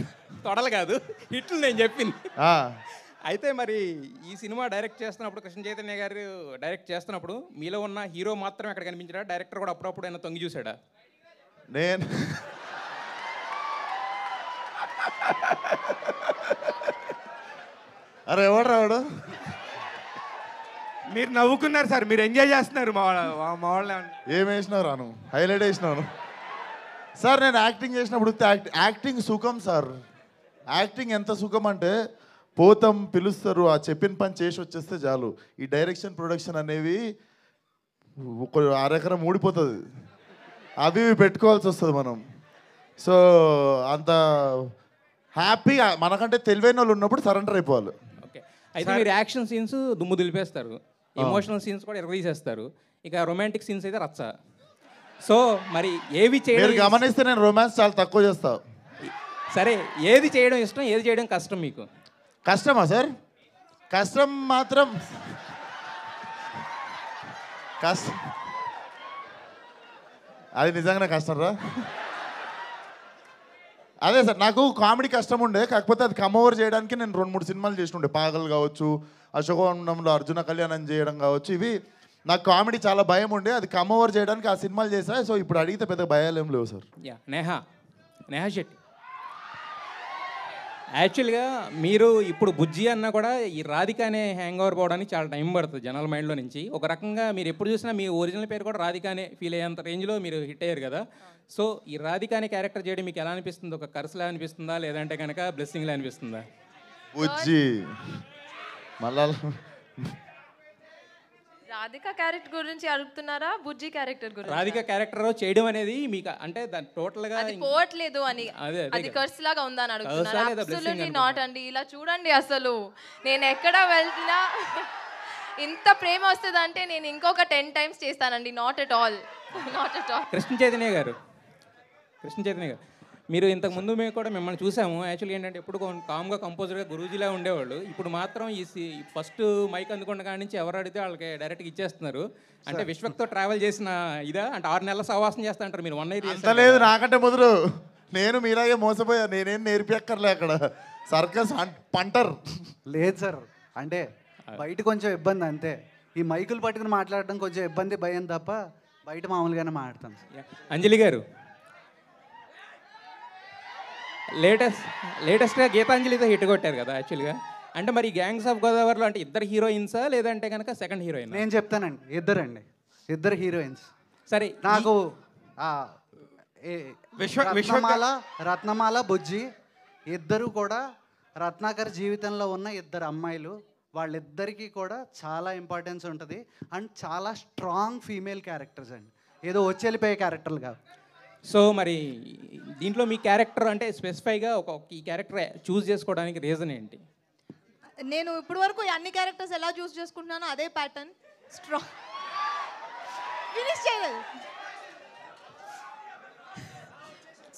[SPEAKER 15] తొడలు కాదు హిట్లు నేను చెప్పింది. అయితే మరి ఈ సినిమా డైరెక్ట్ చేస్తున్నప్పుడు, కృష్ణ చైతన్య గారు డైరెక్ట్ చేస్తున్నప్పుడు మీలో ఉన్న హీరో మాత్రం ఎక్కడ కనిపించాడా? డైరెక్టర్ కూడా అప్పుడప్పుడు ఆయన తొంగి చూసాడా?
[SPEAKER 3] నేను అరే ఎవడు రావడు?
[SPEAKER 1] మీరు నవ్వుకున్నారు సార్, మీరు ఎంజాయ్ చేస్తున్నారు. మా వాళ్ళు
[SPEAKER 3] ఏం వేసినావు రాను, హైలైట్ వేసినాను సార్. నేను యాక్టింగ్ చేసినప్పుడు యాక్టింగ్ సుఖం సార్. యాక్టింగ్ ఎంత సుఖం అంటే పోతాం, పిలుస్తారు, ఆ చెప్పిన పని చేసి వచ్చేస్తే చాలు. ఈ డైరెక్షన్ ప్రొడక్షన్ అనేవి ఒక అరెకరం ఊడిపోతుంది, అవి పెట్టుకోవాల్సి వస్తుంది మనం. సో అంత హ్యాపీగా మనకంటే తెలివైన వాళ్ళు ఉన్నప్పుడు సరెండర్ అయిపోవాలి.
[SPEAKER 15] అయితే మీరు యాక్షన్ సీన్స్ దుమ్ము దులిపేస్తారు, ఎమోషనల్ సీన్స్ కూడా ఎరగదీసేస్తారు, ఇక రొమాంటిక్ సీన్స్ అయితే రచ్చ. సో మరి ఏవి చేయడం
[SPEAKER 3] గమనిస్తే నేను రొమాన్స్ చాలా తక్కువ చేస్తా.
[SPEAKER 15] సరే, ఏది చేయడం ఇష్టం, ఏది చేయడం కష్టం మీకు?
[SPEAKER 3] కష్టమా సార్? కష్టం మాత్రం కష్టం, అది నిజంగానే కష్టం రా. అదే సార్, నాకు కామెడీ కష్టం ఉండే, కాకపోతే అది కమ్ ఓవర్ చేయడానికి నేను 2-3 సినిమాలు చేస్తుండే. పాగల్ కావచ్చు, అశోకవనంలో అర్జున కళ్యాణం చేయడం కావచ్చు. ఇవి నాకు కామెడీ చాలా భయం ఉండే, అది కమ్ ఓవర్ చేయడానికి ఆ సినిమాలు చేశా. సో ఇప్పుడు అడిగితే పెద్ద భయాలు ఏం లేవు సార్.
[SPEAKER 15] నేహా శెట్టి, యాక్చువల్గా మీరు ఇప్పుడు బుజ్జి అన్నా కూడా ఈ రాధిక అనే హ్యాంగ్ ఓవర్ పోవడానికి చాలా టైం పడుతుంది జనాల మైండ్లో నుంచి. ఒక రకంగా మీరు ఎప్పుడు చూసినా మీ ఒరిజినల్ పేరు కూడా రాధిక అనే ఫీల్ అయ్యేంత రేంజ్లో మీరు హిట్ అయ్యారు కదా. సో ఈ రాధిక అనే క్యారెక్టర్ చేయడం మీకు ఎలా అనిపిస్తుంది? ఒక కర్సులా అనిపిస్తుందా, లేదంటే కనుక బ్లెస్సింగ్లా అనిపిస్తుందా?
[SPEAKER 3] బుజ్జి మళ్ళా
[SPEAKER 11] రాధిక క్యారెక్టర్ గురించి అడుగుతున్నారా, బుజ్జి క్యారెక్టర్ గురించి?
[SPEAKER 15] రాధిక క్యారెక్టర్ చేయడం అనేది మీకు అంటే దాని టోటల్గా
[SPEAKER 11] అది పోవట్లేదు అని, అది కర్స్ లాగా ఉందని అడుగుతున్నారు. అబ్సల్యూట్లీ నాట్ అండి. ఇలా చూడండి, అసలు నేను ఎక్కడ వెళ్తున్నా ఇంత ప్రేమ వస్తుంది అంటే నేను ఇంకొక 10 times చేస్తానండి. Not at all.
[SPEAKER 15] Krishna Chaitanya గారు మీరు ఇంతకు ముందు మేము కూడా మిమ్మల్ని చూసాము. యాక్చువల్గా ఏంటంటే ఎప్పుడు కామ్గా కంపోజర్గా గురూజీలా ఉండేవాళ్ళు. ఇప్పుడు మాత్రం ఈ ఫస్ట్ మైక్ అందుకున్న కాడి నుంచి ఎవరు అడిగితే వాళ్ళకి డైరెక్ట్గా ఇచ్చేస్తున్నారు. అంటే విశ్వక్తో ట్రావెల్ చేసిన ఇదా? అంటే 6 నెలల సహవాసం చేస్తా అంటారు మీరు. 1 year
[SPEAKER 3] అంత లేదు, నాకంటే మొదలు నేను మీలాగే మోసపోయా. నేనేం నేర్పియక్కర్లే అక్కడ, సర్కస్ పంటర్
[SPEAKER 2] లేదు సార్. అంటే బయట కొంచెం ఇబ్బంది అంతే. ఈ మైకులు పట్టుకుని మాట్లాడడం కొంచెం ఇబ్బంది, భయం తప్ప బయట మామూలుగానే మాట్లాడతాను.
[SPEAKER 15] అంజలి గారు లేటెస్ట్గా గీతాంజలితో హిట్ కొట్టారు కదా యాక్చువల్గా. అంటే మరి గ్యాంగ్స్ ఆఫ్ గోదావరిలో అంటే ఇద్దరు హీరోయిన్సా, లేదంటే కనుక సెకండ్ హీరోయిన్?
[SPEAKER 2] నేను చెప్తానండి, ఇద్దరు హీరోయిన్స్.
[SPEAKER 15] సరే,
[SPEAKER 2] నాకు రత్నమాల బుజ్జి ఇద్దరు కూడా రత్నాకర్ జీవితంలో ఉన్న ఇద్దరు అమ్మాయిలు. వాళ్ళిద్దరికీ కూడా చాలా ఇంపార్టెన్స్ ఉంటుంది. అండ్ చాలా స్ట్రాంగ్ ఫీమేల్ క్యారెక్టర్స్ అండి, ఏదో వచ్చి వెళ్ళిపోయే క్యారెక్టర్లు కాదు.
[SPEAKER 15] సో మరి దీంట్లో మీ క్యారెక్టర్ అంటే స్పెసిఫైగా ఈ క్యారెక్టర్ చూస్ చేసుకోవడానికి రీజన్ ఏంటి?
[SPEAKER 16] నేను ఇప్పటి వరకు అన్ని క్యారెక్టర్స్ ఎలా చూస్ చేసుకుంటున్నానో అదే ప్యాటర్న్. స్ట్రాంగ్ ఫినిష్ చేయలేదు.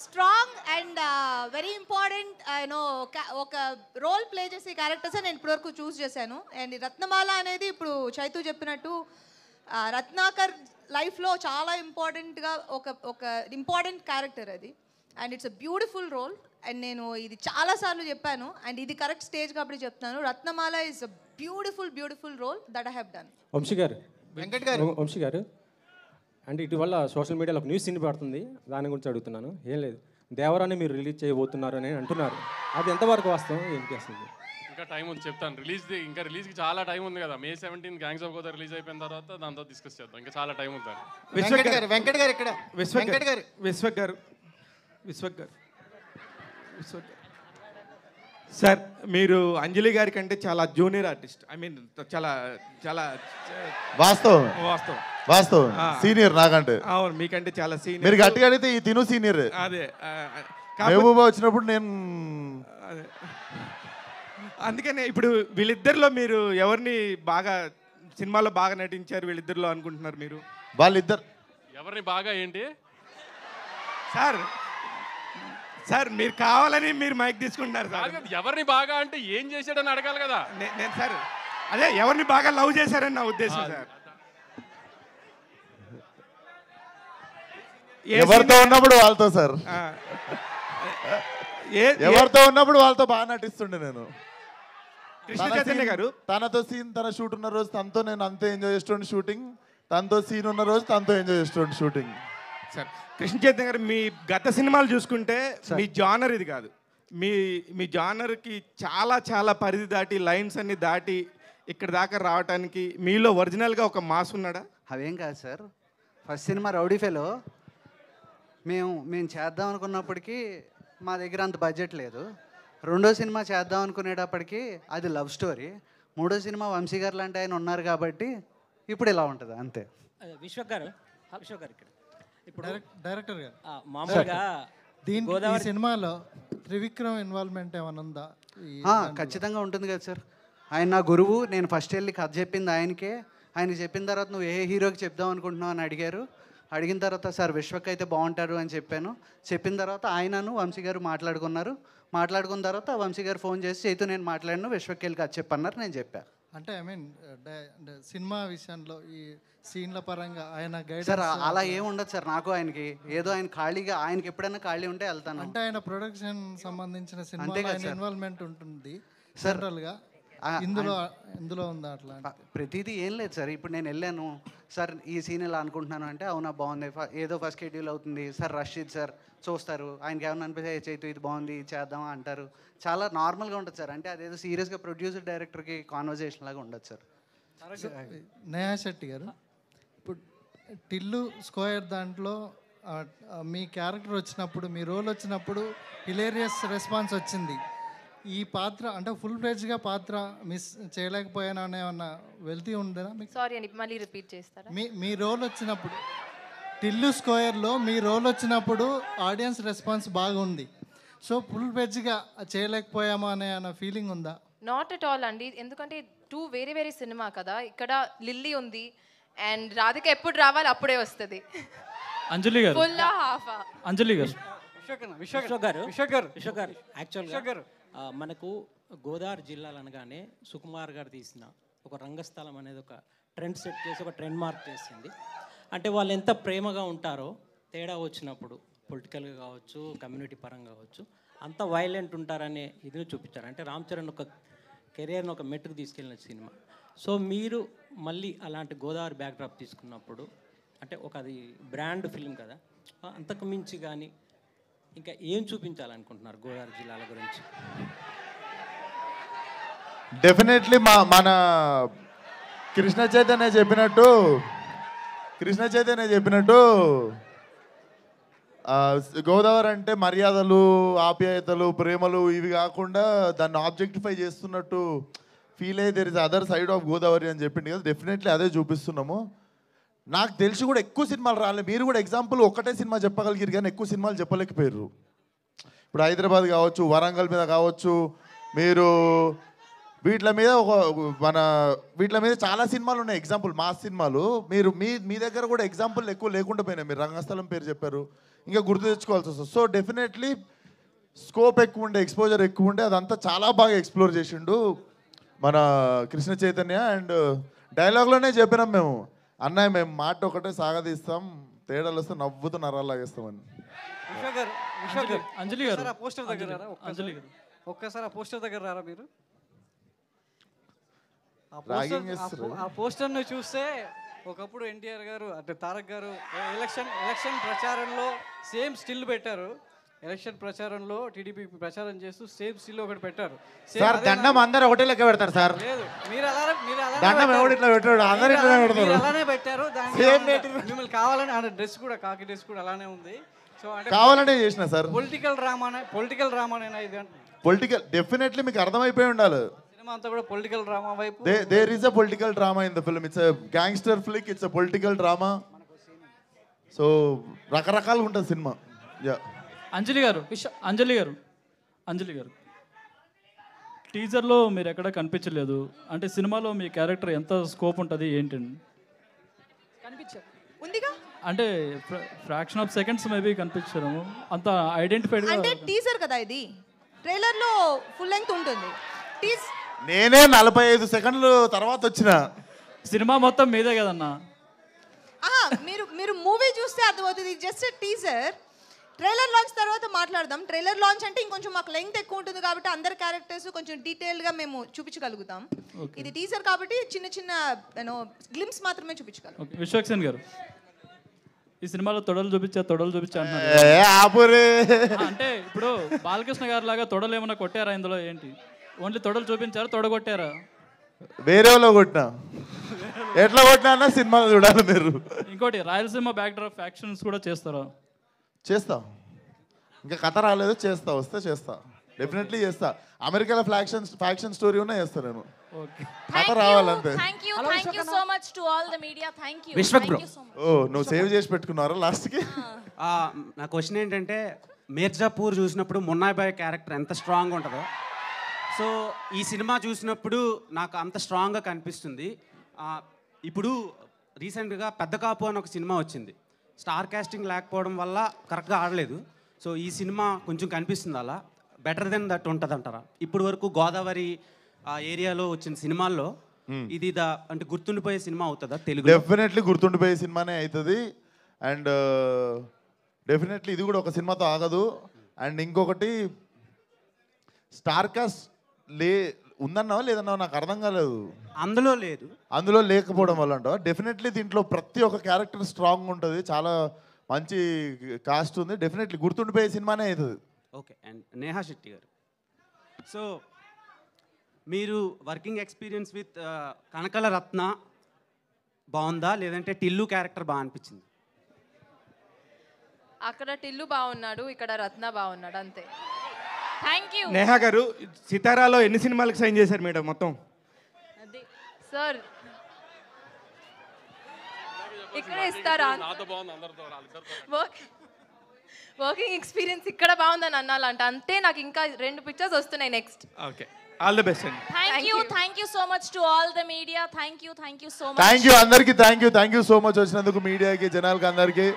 [SPEAKER 16] స్ట్రాంగ్ అండ్ వెరీ ఇంపార్టెంట్ ఒక రోల్ ప్లే చేసే క్యారెక్టర్స్ నేను ఇప్పటివరకు చూస్ చేశాను. అండ్ రత్నమాల అనేది ఇప్పుడు చైతు చెప్పినట్టు రత్నాకర్ లైఫ్లో చాలా ఇంపార్టెంట్గా ఒక ఇంపార్టెంట్ క్యారెక్టర్ అది. And it's a beautiful role. And నేను ఇది చాలాసార్లు చెప్పాను అండ్ ఇది కరెక్ట్ స్టేజ్ కాబట్టి చెప్తున్నాను. Ratnamala is a beautiful role that I have done.
[SPEAKER 9] Vamsi garu, Vamsi గారు, అంటే ఇటీవల సోషల్ మీడియాలో ఒక న్యూస్ ఇన్ని పడుతుంది, దాని గురించి అడుగుతున్నాను. ఏం లేదు, దేవరాన్ని మీరు రిలీజ్ చేయబోతున్నారు అని అంటున్నారు, అది ఎంతవరకు వాస్తవం ఏంటి అసలు?
[SPEAKER 13] ఇంకా టైం ఉంది, చెప్తాను. రిలీజ్కి చాలా టైం ఉంది కదా. May 17 gangs of Godavari release అయిపోయిన తర్వాత దాంతో డిస్కస్ చేద్దాం. ఇంకా చాలా టైం ఉంది.
[SPEAKER 5] వెంకట్ గారు ఇక్కడ,
[SPEAKER 1] విశ్వక్ గారు సార్, మీరు అంజలి గారి కంటే చాలా జూనియర్ ఆర్టిస్ట్. ఐ మీన్ చాలా చాలా
[SPEAKER 3] వాస్తవం సీనియర్ నాకంటే.
[SPEAKER 1] అవును, మీకంటే చాలా సీనియర్.
[SPEAKER 3] మీరు గట్టిగా అడిగితే ఈ తిను సీనియర్.
[SPEAKER 1] అదే
[SPEAKER 3] మహబూబా వచ్చినప్పుడు నేను
[SPEAKER 1] అదే అందుకనే ఇప్పుడు వీళ్ళిద్దరిలో మీరు ఎవరిని బాగా సినిమాలో బాగా నటించారు వీళ్ళిద్దరిలో అనుకుంటున్నారు మీరు?
[SPEAKER 3] వాళ్ళిద్దరు
[SPEAKER 13] ఎవరిని బాగా ఏంటి
[SPEAKER 1] సార్ మీరు కావాలని మీరు మైక్ తీసుకుంటున్నారు సార్.
[SPEAKER 13] ఎవరిని బాగా అంటే ఏం చేశాడని అడగాలి కదా.
[SPEAKER 1] నేను సార్ అదే ఎవరిని బాగా లవ్ చేశారని నా ఉద్దేశం సార్.
[SPEAKER 3] ఎవరితో ఉన్నప్పుడు వాళ్ళతో సార్, ఎవరితో ఉన్నప్పుడు వాళ్ళతో బాగా నటిస్తుండే నేను.
[SPEAKER 1] కృష్ణ చైతన్య గారు
[SPEAKER 3] తనతో సీన్, తన షూట్ ఉన్న రోజు తనతో నేను అంతే ఎంజాయ్ చేస్తుండే షూటింగ్, తనతో సీన్ ఉన్న రోజు తనతో ఎంజాయ్ చేస్తుండే షూటింగ్.
[SPEAKER 1] సార్ కృష్ణ చైతన్య గారు, మీ గత సినిమాలు చూసుకుంటే మీ జానర్ ఇది కాదు. మీ జానర్కి చాలా చాలా పరిధి దాటి లైన్స్ అన్ని దాటి ఇక్కడ దాకా రావడానికి మీలో ఒరిజినల్గా ఒక మాస్ ఉన్నాడా?
[SPEAKER 2] అవేం కాదు sir. First cinema rowdy fellow మేము చేద్దాం అనుకున్నప్పటికీ మా దగ్గర అంత బడ్జెట్ లేదు. రెండో సినిమా చేద్దాం అనుకునేటప్పటికి అది లవ్ స్టోరీ. మూడో సినిమా వంశీ గారు లాంటి ఆయన ఉన్నారు కాబట్టి ఇప్పుడు ఇలా ఉంటుంది అంతే.
[SPEAKER 17] విశ్వక్ గారు ఇక్కడ ఇప్పుడు
[SPEAKER 5] డైరెక్టర్ గారు
[SPEAKER 17] మామూలుగా
[SPEAKER 5] ఈ సినిమాలో త్రివిక్రమ్ ఇన్వాల్వ్మెంట్ ఏమైనా ఉందా?
[SPEAKER 2] ఖచ్చితంగా ఉంటుంది కదా సార్. ఆయన నా గురువు. నేను ఫస్ట్ వెళ్ళి కథ చెప్పింది ఆయనకే. ఆయన చెప్పిన తర్వాత నువ్వు ఏ హీరోకి చెప్దాం అనుకుంటున్నావు అని అడిగారు. అడిగిన తర్వాత సార్ విశ్వక్ అయితే బాగుంటారు అని చెప్పాను. చెప్పిన తర్వాత ఆయనను వంశీ గారు మాట్లాడుకున్న తర్వాత వంశీ గారు ఫోన్ చేసి చైతు నేను మాట్లాడిన విశ్వక్ వెళ్ళి కథ చెప్పన్నారు, నేను చెప్పాను.
[SPEAKER 5] అంటే ఐ మీన్ సినిమా విషయంలో ఈ సీన్ల పరంగా ఆయన గైడ్
[SPEAKER 2] సార్ అలా ఏం ఉండదు సార్. నాకు ఆయనకి ఏదో ఆయన ఖాళీగా, ఆయనకి ఎప్పుడైనా ఖాళీ ఉంటే వెళ్తాను.
[SPEAKER 5] అంటే ఆయన ప్రొడక్షన్ సంబంధించిన సినిమా ఇన్వాల్వ్మెంట్ ఉంటుంది
[SPEAKER 2] సార్.
[SPEAKER 5] ఇందులో ఉందా అట్లా?
[SPEAKER 2] ప్రతిదీ ఏం లేదు సార్. ఇప్పుడు నేను వెళ్ళాను సార్ ఈ సీన్ ఇలా అనుకుంటున్నాను అంటే అవునా బాగుంది, ఏదో ఫస్ట్ షెడ్యూల్ అవుతుంది సార్, రష్ ఇది సార్ చూస్తారు. ఆయనకి ఏమన్నా అనిపిస్తే చైతు ఇది బాగుంది చేద్దామా అంటారు. చాలా నార్మల్గా ఉంటుంది సార్. అంటే అదేదో సీరియస్గా ప్రొడ్యూసర్ డైరెక్టర్కి కాన్వర్జేషన్ లాగా ఉండదు సార్.
[SPEAKER 5] నేహా శెట్టి గారు, ఇప్పుడు టిల్లు స్క్వేర్ దాంట్లో మీ క్యారెక్టర్ వచ్చినప్పుడు, మీ రోల్ వచ్చినప్పుడు హిలేరియస్ రెస్పాన్స్ వచ్చింది. ఈ పాత్ర అంటే ఫుల్ ఫ్లెడ్జ్గా పాత్ర మిస్ చేయలేకపోయాను అనే ఏమన్నా వెళ్తీ ఉందేనా మీకు?
[SPEAKER 11] సారీ అండి, మళ్ళీ రిపీట్ చేస్తారా?
[SPEAKER 5] మీ రోల్ వచ్చినప్పుడు టిల్లు స్క్వేర్లో మీ రోల్ వచ్చినప్పుడు ఆడియన్స్ రెస్పాన్స్ బాగుంది. సో ఫుల్ ఫ్లెడ్జ్గా చేయలేకపోయాము అనే ఫీలింగ్ ఉందా?
[SPEAKER 11] నాట్ అట్ ఆల్ అండి. ఎందుకంటే టూ వేరే సినిమా కదా. ఇక్కడ లిల్లీ ఉంది అండ్ రాధిక ఎప్పుడు రావాలి అప్పుడే వస్తుంది.
[SPEAKER 10] అంజలి గారు,
[SPEAKER 11] ఫుల్ హాఫ్
[SPEAKER 10] అంజలి గారు,
[SPEAKER 17] విశ్వక్ గారు యాక్చువల్గా మనకు గోదావరి జిల్లాలు అనగానే సుకుమార్ గారు తీసిన ఒక రంగస్థలం అనేది ఒక ట్రెండ్ సెట్ చేసి ఒక ట్రెండ్ మార్క్ చేసింది. అంటే వాళ్ళు ఎంత ప్రేమగా ఉంటారో తేడా వచ్చినప్పుడు పొలిటికల్గా కావచ్చు, కమ్యూనిటీ పరంగా కావచ్చు, అంత వైలెంట్ ఉంటారనే ఇది చూపించారు. అంటే రామ్ చరణ్ ఒక కెరియర్ని ఒక మెట్టుకు తీసుకెళ్ళిన సినిమా. సో మీరు మళ్ళీ అలాంటి గోదావరి బ్యాక్డ్రాప్ తీసుకున్నప్పుడు అంటే ఒక అది బ్రాండ్ ఫిల్మ్ కదా, అంతకు మించి కానీ ఇంకా ఏం చూపించాలనుకుంటున్నారు గోదావరి జిల్లాల గురించి?
[SPEAKER 3] డెఫినెట్లీ మన కృష్ణ చైతన్య చెప్పినట్టు గోదావరి అంటే మర్యాదలు, ఆప్యాయతలు, ప్రేమలు ఇవి కాకుండా దాన్ని ఆబ్జెక్టిఫై చేస్తున్నట్టు ఫీల్ అయ్యి there is other side of Godavari అని చెప్పింది కదా. డెఫినెట్లీ అదే చూపిస్తున్నాము. నాకు తెలిసి కూడా ఎక్కువ సినిమాలు రాలేదు. మీరు కూడా ఎగ్జాంపుల్ ఒకటే సినిమా చెప్పగలిగారు కానీ ఎక్కువ సినిమాలు చెప్పలేకపోయారు. ఇప్పుడు హైదరాబాద్ కావచ్చు, వరంగల్ మీద కావచ్చు, మీరు వీటి మీద చాలా సినిమాలు ఉన్నాయి ఎగ్జాంపుల్, మాస్ సినిమాలు. మీరు మీ దగ్గర కూడా ఎగ్జాంపుల్ ఎక్కువ లేకుండా పోయినాయి. మీరు రంగస్థలం పేరు చెప్పారు, ఇంకా గుర్తు తెచ్చుకోవాల్సి వస్తుంది. సో డెఫినెట్లీ స్కోప్ ఎక్కువ ఉండే, ఎక్స్పోజర్ ఎక్కువ ఉండే, అదంతా చాలా బాగా ఎక్స్ప్లోర్ చేసిండు మన కృష్ణ చైతన్య. అండ్ డైలాగ్లోనే చెప్పినాం మేము, అన్నయ్య మేము మాట ఒకటే సాగదీస్తాం, తేడాలు వస్తే నవ్వుతూ నరాలు లాగేస్తామని.
[SPEAKER 10] అంజలి గారు ఆ పోస్టర్ దగ్గర రారా ఒక్కసారి ఆ పోస్టర్ దగ్గర రారా మీరు ఆ పోస్టర్ను చూస్తే ఒకప్పుడు ఎన్టీఆర్ గారు అంటే తారక్ గారు ఎలక్షన్ ప్రచారంలో సేమ్ స్టిల్ పెట్టారు. ఎలక్షన్ ప్రచారంలో టీడీపీ ప్రచారం చేస్తూ సేమ్ స్టిల్ ఒకటి పెట్టారు.
[SPEAKER 3] సార్ దండం అందరూ ఒకటే లెక్క పెడతారు సార్.
[SPEAKER 10] లేదు మీరు
[SPEAKER 3] దండం ఎవడు ఇట్లా పెట్టాడు, అందరూ ఇట్లా పెడతారు.
[SPEAKER 10] అలానే పెట్టారు. మిమ్మల్ని కావాలని ఆ డ్రెస్ కూడా కాకి డ్రెస్ కూడా అలానే ఉంది. సో అంటే
[SPEAKER 3] కావాలంటే చేసిన సార్.
[SPEAKER 10] పొలిటికల్ డ్రామానేనా ఇది అంటే
[SPEAKER 3] పొలిటికల్ డెఫినెట్లీ మీకు అర్థమైపోయి ఉండాలి.
[SPEAKER 10] సినిమా అంతా కూడా పొలిటికల్ డ్రామా వైపు.
[SPEAKER 3] There is a political drama in the film. It's a gangster flick, it's a political drama. So రకరకాలుగా ఉంటుంది సినిమా. యా
[SPEAKER 18] అంజలి గారు టీజర్లో మీరు ఎక్కడ కనిపించలేదు అంటే సినిమాలో మీ క్యారెక్టర్ ఎంత స్కోప్ ఉంటుంది ఏంటండి?
[SPEAKER 16] ఉందిగా
[SPEAKER 18] అంటే ఫ్రాక్షన్ ఆఫ్ సెకండ్స్ మేబీ కనిపించడం అంత ఐడెంటిఫైడ్
[SPEAKER 16] అంటే టీజర్ కదా ఇది. ట్రైలర్ లో ఫుల్ లెంగ్త్ ఉంటుంది.
[SPEAKER 3] నేనే 45 సెకండ్లు తర్వాత వచ్చిన
[SPEAKER 18] సినిమా మొత్తం మీదే కదన్నా.
[SPEAKER 16] మీరు మూవీ చూస్తే అర్థమవుతుంది. Just teaser. ట్రైలర్ లాంచ్ తర్వాత మాట్లాడదాం. ట్రైలర్ లాంచ్ అంటే ఇంకొంచెం మాకు లెంగ్త్ ఎక్కువ ఉంటుంది కాబట్టి అందరి క్యారెక్టర్స్ కొంచెం డీటెయిల్గా మేము చూపించగలుగుతాం. ఇది టీజర్ కాబట్టి చిన్న చిన్న గ్లిమ్స్ మాత్రమే చూపించగలం.
[SPEAKER 18] విశ్వక్సేన్ గారు ఈ సినిమాలో తొడలు చూపించా అంటున్నారు. అంటే ఇప్పుడు బాలకృష్ణ గారు లాగా తొడలు ఏమన్నా కొట్టారా ఇందులో? ఏంటి ఓన్లీ తొడలు చూపించారా, తొడగొట్టారా?
[SPEAKER 3] వేరే వాళ్ళు కొట్టినా ఎట్లా కొట్టినా సినిమాలో చూడాలి మీరు.
[SPEAKER 18] ఇంకోటి రాయలసీమ బ్యాక్ డ్రాప్ యాక్షన్స్ కూడా చేస్తారా?
[SPEAKER 3] చేస్తా. ఇంకా కథ రాలేదు, చేస్తా. వస్తే చేస్తా, డెఫినెట్లీ చేస్తా. అమెరికాలో ఫ్యాక్షన్ స్టోరీ ఉన్నా చేస్తా నేను. కథ రావాలంతే. నువ్వు సేవ్ చేసి పెట్టుకున్నారా లాస్ట్కి?
[SPEAKER 19] నా క్వశ్చన్ ఏంటంటే మీర్జాపూర్ చూసినప్పుడు మున్నాబాయ్ క్యారెక్టర్ ఎంత స్ట్రాంగ్ ఉంటుందో, సో ఈ సినిమా చూసినప్పుడు నాకు అంత స్ట్రాంగ్గా కనిపిస్తుంది. ఇప్పుడు రీసెంట్గా పెద్ద కాపు అని ఒక సినిమా వచ్చింది. స్టార్ కాస్టింగ్ లేకపోవడం వల్ల కరెక్ట్గా ఆడలేదు. సో ఈ సినిమా కొంచెం కనిపిస్తుంది అలా బెటర్ దెన్ దట్ ఉంటుంది అంటారా? ఇప్పుడు వరకు గోదావరి ఆ ఏరియాలో వచ్చిన సినిమాల్లో ఇది అంటే గుర్తుండిపోయే సినిమా అవుతుందా తెలుగు?
[SPEAKER 3] డెఫినెట్లీ గుర్తుండిపోయే సినిమానే అవుతుంది. అండ్ డెఫినెట్లీ ఇది కూడా ఒక సినిమాతో ఆగదు. అండ్ ఇంకొకటి స్టార్ కాస్ట్ ఉందన్నావా లేదన్నావా నాకు అర్థం కాలేదు.
[SPEAKER 19] అందులో లేదు,
[SPEAKER 3] అందులో లేకపోవడం వల్ల అంటావా? డెఫినెట్లీ దీంట్లో ప్రతి ఒక్క క్యారెక్టర్ స్ట్రాంగ్ ఉంటుంది. చాలా మంచి కాస్ట్ ఉంది. డెఫినెట్లీ గుర్తుండిపోయే సినిమానే అవుతుంది.
[SPEAKER 19] ఓకే. అండ్ నేహా శెట్టి గారు, సో మీరు వర్కింగ్ ఎక్స్పీరియన్స్ విత్ కనకల రత్న బాగుందా లేదంటే టిల్లు క్యారెక్టర్ బాగా అనిపించింది?
[SPEAKER 11] అక్కడ టిల్లు బాగున్నాడు, ఇక్కడ రత్న బాగున్నాడు, అంతే. Thank you.
[SPEAKER 1] నేహా గారు సితారాలో ఎన్ని సినిమాలకు సైన్ చేశారు మేడం మొత్తం?
[SPEAKER 11] సార్ ఇక్కడ ఇస్తారా? వర్కింగ్ ఎక్స్పీరియన్స్ ఇక్కడ బాగుందని అన్నాలంట, అంతే. నాకు ఇంకా 2 పిక్చర్స్ వస్తున్నాయి next.
[SPEAKER 1] Okay, all the best అండి.
[SPEAKER 7] Thank you so much to all the media. Thank you so much.
[SPEAKER 3] అందరికీ థ్యాంక్ యూ సో మచ్ వచ్చినందుకు మీడియాకి, జనాలకి అందరికీ.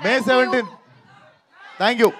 [SPEAKER 3] May 17th. Thank you.